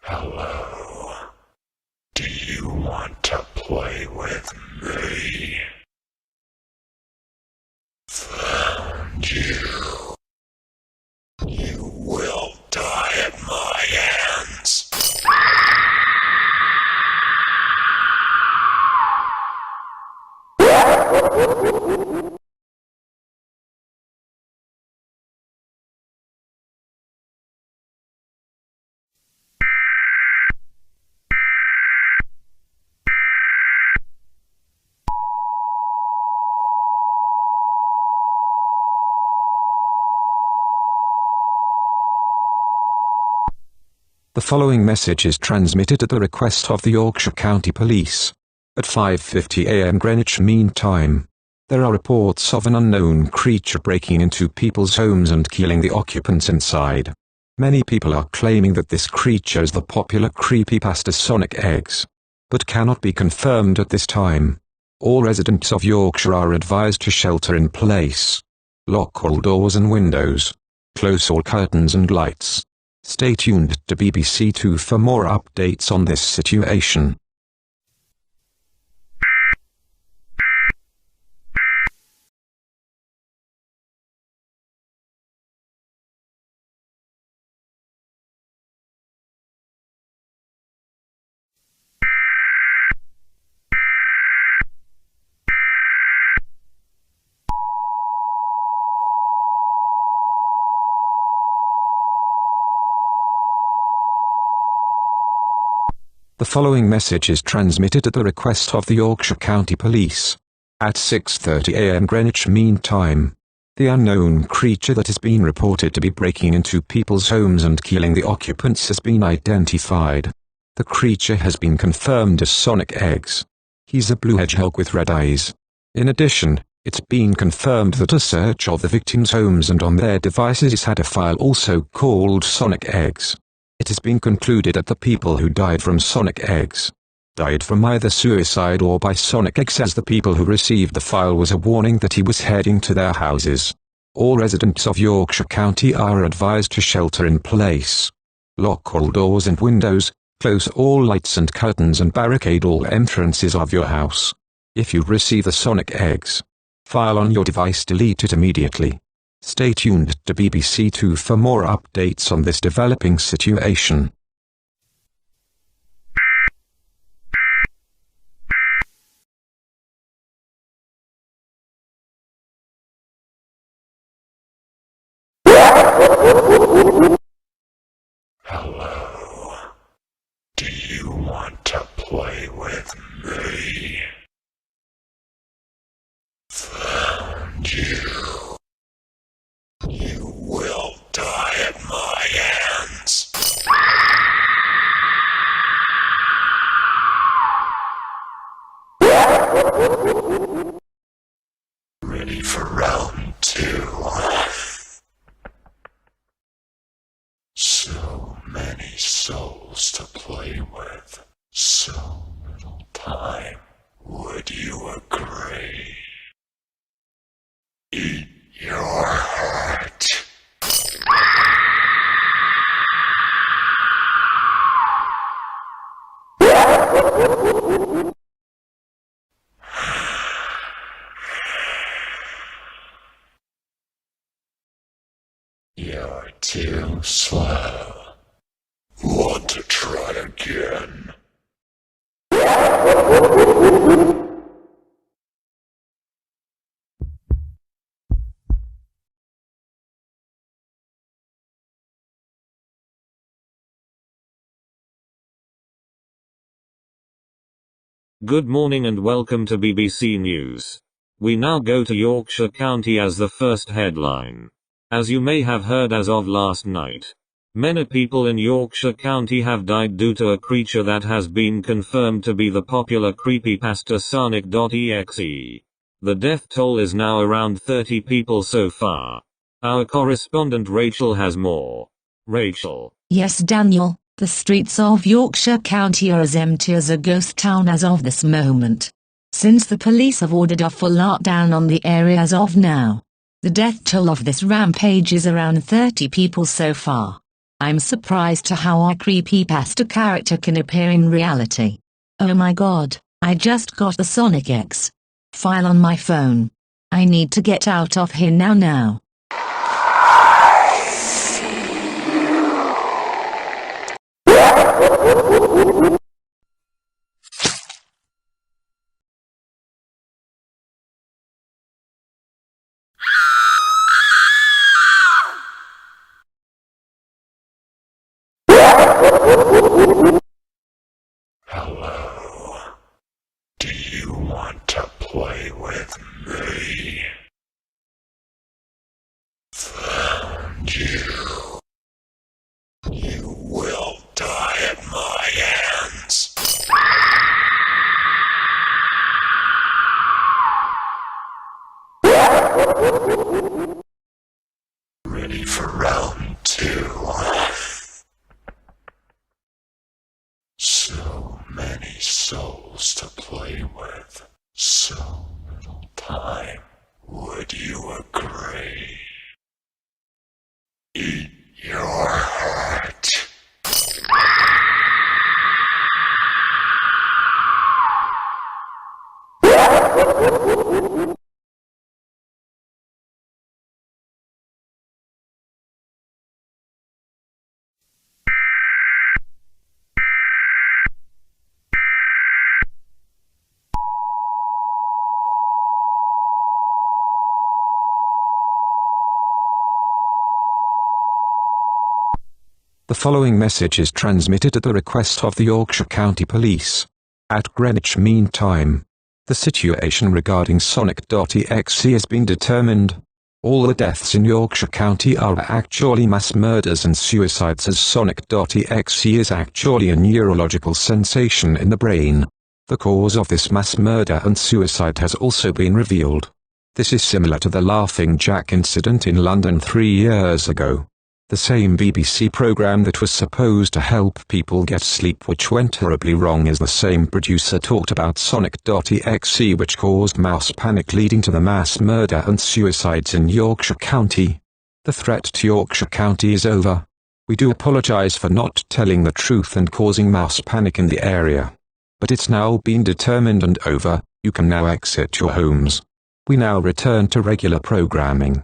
Hello. Do you want to play with me? Found you. You will die at my hands. The following message is transmitted at the request of the Yorkshire County Police. At 5:50 a.m. Greenwich Mean Time, there are reports of an unknown creature breaking into people's homes and killing the occupants inside. Many people are claiming that this creature is the popular creepypasta Sonic.exe, but cannot be confirmed at this time. All residents of Yorkshire are advised to shelter in place. Lock all doors and windows. Close all curtains and lights. Stay tuned to BBC 2 for more updates on this situation. The following message is transmitted at the request of the Yorkshire County Police. At 6:30 a.m. Greenwich Mean Time, the unknown creature that has been reported to be breaking into people's homes and killing the occupants has been identified. The creature has been confirmed as Sonic.exe. He's a blue hedgehog with red eyes. In addition, it's been confirmed that a search of the victims' homes and on their devices had a file also called Sonic.exe. It has been concluded that the people who died from Sonic.exe died from either suicide or by Sonic.exe, as the people who received the file was a warning that he was heading to their houses. All residents of Yorkshire County are advised to shelter in place. Lock all doors and windows, close all lights and curtains and barricade all entrances of your house. If you receive the Sonic.exe file on your device, delete it immediately. Stay tuned to BBC 2 for more updates on this developing situation. Hello. Do you want to play with me? Found you. You will die at my hands. Ready for round 2. So many souls to play with. So little time. Would you agree? Eat your heart. You're too slow. Want to try again? Good morning and welcome to BBC News. We now go to Yorkshire County as the first headline. As you may have heard, as of last night, many people in Yorkshire County have died due to a creature that has been confirmed to be the popular creepypasta Sonic.exe. The death toll is now around 30 people so far. Our correspondent Rachel has more. Rachel. Yes, Daniel. The streets of Yorkshire County are as empty as a ghost town as of this moment. Since the police have ordered a full lockdown on the area as of now, the death toll of this rampage is around 30 people so far. I'm surprised to how a creepypasta character can appear in reality. Oh my god, I just got the Sonic.exe file on my phone. I need to get out of here now. Hello. Do you want to play with me? Found you. You will die at my hands. Ready for round 2. So many souls to play with, so little time. Would you agree? Eat your heart. The following message is transmitted at the request of the Yorkshire County Police. At Greenwich Mean Time, the situation regarding Sonic.exe has been determined. All the deaths in Yorkshire County are actually mass murders and suicides, as Sonic.exe is actually a neurological sensation in the brain. The cause of this mass murder and suicide has also been revealed. This is similar to the Laughing Jack incident in London 3 years ago. The same BBC programme that was supposed to help people get sleep, which went terribly wrong, as the same producer talked about Sonic.exe, which caused mass panic leading to the mass murder and suicides in Yorkshire County. The threat to Yorkshire County is over. We do apologise for not telling the truth and causing mass panic in the area. But it's now been determined and over. You can now exit your homes. We now return to regular programming.